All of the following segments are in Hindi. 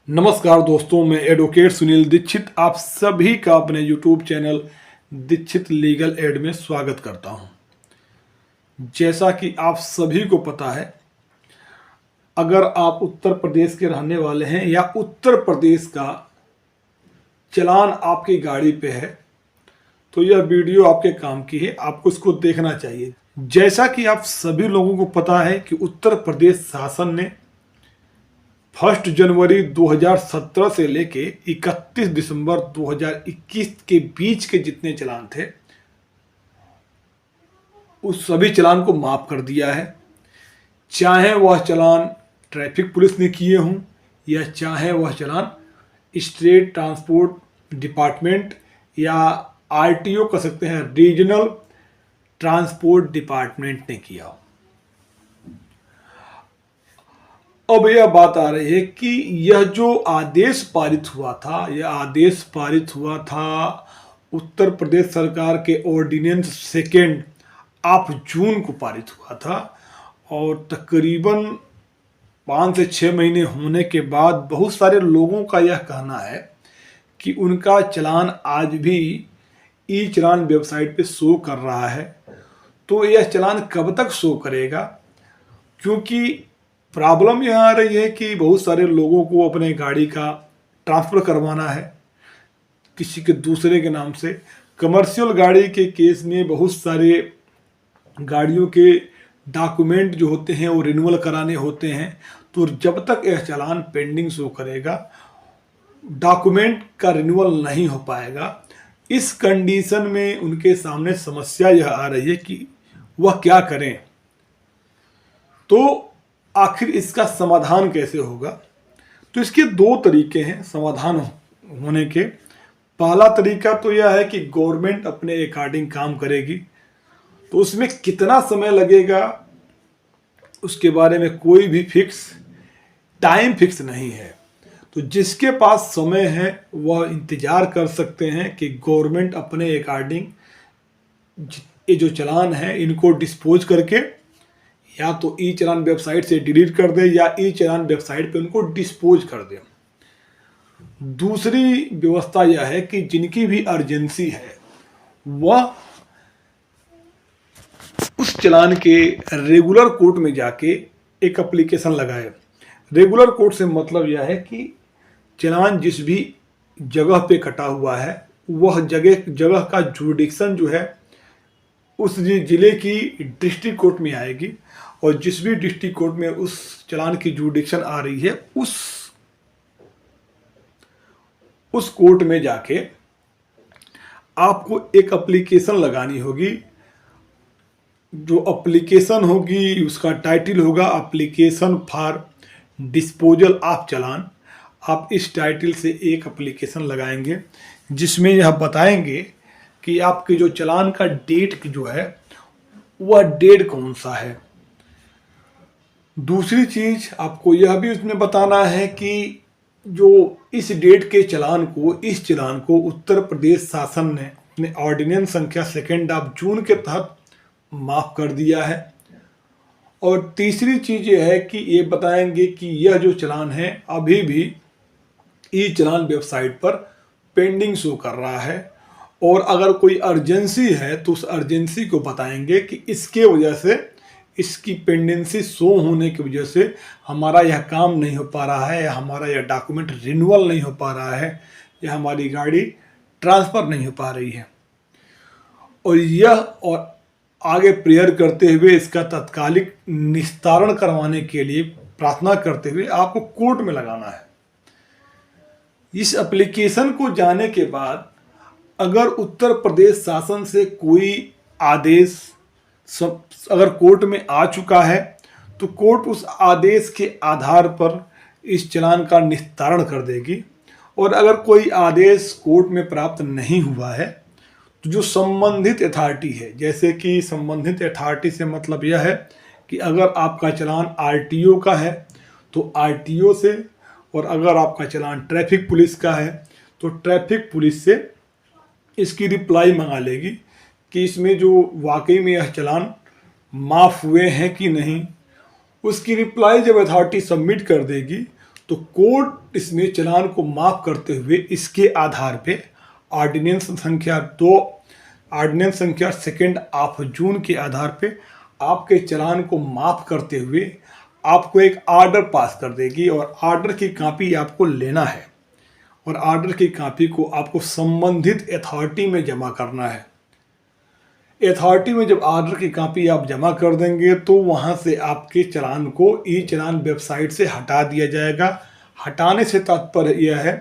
नमस्कार दोस्तों, मैं एडवोकेट सुनील दीक्षित आप सभी का अपने YouTube channel Dikshit legal aid में स्वागत करता हूं। जैसा कि आप सभी को पता है, अगर आप उत्तर प्रदेश के रहने वाले हैं या उत्तर प्रदेश का चालान आपकी गाड़ी पे है तो यह वीडियो आपके काम की है, आपको इसको देखना चाहिए। जैसा कि आप सभी लोगों को पता है कि उत्तर प्रदेश शासन ने 1 जनवरी 2017 से लेके 31 दिसंबर 2021 के बीच के जितने चालान थे उस सभी चालान को माफ कर दिया है। चाहे वह चालान ट्रैफिक पुलिस ने किए हों या चाहे वह चालान स्टेट ट्रांसपोर्ट डिपार्टमेंट या आरटीओ कह सकते हैं, रीजनल ट्रांसपोर्ट डिपार्टमेंट ने किया हो। अब यह बात आ रही है कि यह जो आदेश पारित हुआ था, यह आदेश पारित हुआ था उत्तर प्रदेश सरकार के ऑर्डिनेंस 2 ऑफ जून को पारित हुआ था और तकरीबन 5 से 6 महीने होने के बाद बहुत सारे लोगों का यह कहना है कि उनका चालान आज भी ई चालान वेबसाइट पे शो कर रहा है। तो यह चालान कब तक शो करेगा? क्योंकि प्रॉब्लम यह आ रही है कि बहुत सारे लोगों को अपने गाड़ी का ट्रांसफ़र करवाना है किसी के दूसरे के नाम से। कमर्शियल गाड़ी के केस में बहुत सारे गाड़ियों के डॉक्यूमेंट जो होते हैं वो रिन्यूअल कराने होते हैं। तो जब तक यह चालान पेंडिंग शो करेगा, डॉक्यूमेंट का रिन्यूअल नहीं हो पाएगा। इस कंडीशन में उनके सामने समस्या यह आ रही है कि वह क्या करें। तो आखिर इसका समाधान कैसे होगा? तो इसके 2 तरीके हैं समाधान होने के। पहला तरीका तो यह है कि गवर्नमेंट अपने अकॉर्डिंग काम करेगी। तो उसमें कितना समय लगेगा उसके बारे में कोई भी टाइम फिक्स नहीं है। तो जिसके पास समय है वह इंतज़ार कर सकते हैं कि गवर्नमेंट अपने अकॉर्डिंग ये जो चालान है इनको डिस्पोज करके या तो ई चालान वेबसाइट से डिलीट कर दे या ई चालान वेबसाइट पे उनको डिस्पोज कर दे। दूसरी व्यवस्था यह है कि जिनकी भी अर्जेंसी है वह उस चालान के रेगुलर कोर्ट में जाके एक एप्लीकेशन लगाए। रेगुलर कोर्ट से मतलब यह है कि चालान जिस भी जगह पे कटा हुआ है वह जगह का जुरिडिक्शन जो है उस जिले की डिस्ट्रिक्ट कोर्ट में आएगी और जिस भी डिस्ट्रिक्ट कोर्ट में उस चालान की जुरिडिक्शन आ रही है उस कोर्ट में जाके आपको एक एप्लीकेशन लगानी होगी। जो एप्लीकेशन होगी उसका टाइटल होगा एप्लीकेशन फॉर डिस्पोजल ऑफ चालान। आप इस टाइटल से एक एप्लीकेशन लगाएंगे जिसमें यह बताएंगे कि आपके जो चालान का डेट जो है वह डेट कौन सा है। दूसरी चीज आपको यह भी उसमें बताना है कि जो इस डेट के इस चालान को उत्तर प्रदेश शासन ने अपने ऑर्डिनेंस संख्या 2 ऑफ जून के तहत माफ कर दिया है। और तीसरी चीज यह है कि ये बताएंगे कि यह जो चालान है अभी भी ई चालान वेबसाइट पर पेंडिंग शो कर रहा है और अगर कोई अर्जेंसी है तो उस अर्जेंसी को बताएंगे कि इसके वजह से इसकी पेंडेंसी शो होने की वजह से हमारा यह काम नहीं हो पा रहा है या हमारा यह डॉक्यूमेंट रिन्यूअल नहीं हो पा रहा है या हमारी गाड़ी ट्रांसफ़र नहीं हो पा रही है। और आगे प्रेयर करते हुए इसका तत्कालिक निस्तारण करवाने के लिए प्रार्थना करते हुए आपको कोर्ट में लगाना है। इस एप्लीकेशन को जाने के बाद अगर उत्तर प्रदेश शासन से कोई आदेश अगर कोर्ट में आ चुका है तो कोर्ट उस आदेश के आधार पर इस चालान का निस्तारण कर देगी। और अगर कोई आदेश कोर्ट में प्राप्त नहीं हुआ है तो जो संबंधित अथॉरिटी है, जैसे कि संबंधित अथॉरिटी से मतलब यह है कि अगर आपका चालान आरटीओ का है तो आरटीओ से, और अगर आपका चालान ट्रैफिक पुलिस का है तो ट्रैफिक पुलिस से इसकी रिप्लाई मंगा लेगी कि इसमें जो वाकई में यह चालान माफ़ हुए हैं कि नहीं। उसकी रिप्लाई जब अथॉरिटी सबमिट कर देगी तो कोर्ट इसमें चालान को माफ करते हुए इसके आधार पे ऑर्डिनेंस संख्या 2 ऑफ जून के आधार पे आपके चालान को माफ करते हुए आपको एक ऑर्डर पास कर देगी, और ऑर्डर की कॉपी आपको लेना है और ऑर्डर की कॉपी को आपको संबंधित अथॉरिटी में जमा करना है। अथॉरिटी में जब ऑर्डर की कॉपी आप जमा कर देंगे तो वहाँ से आपके चालान को ई चालान वेबसाइट से हटा दिया जाएगा। हटाने से तात्पर्य यह है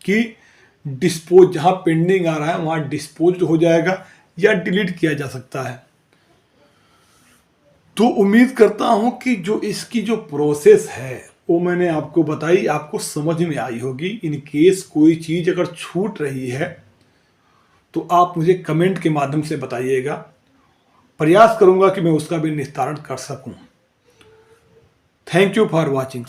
कि डिस्पोज, जहाँ पेंडिंग आ रहा है वहाँ डिस्पोज हो जाएगा या डिलीट किया जा सकता है। तो उम्मीद करता हूँ कि जो इसकी जो प्रोसेस है वो मैंने आपको बताई, आपको समझ में आई होगी। इन केस कोई चीज़ अगर छूट रही है तो आप मुझे कमेंट के माध्यम से बताइएगा, प्रयास करूंगा कि मैं उसका भी निस्तारण कर सकूं। Thank you for watching.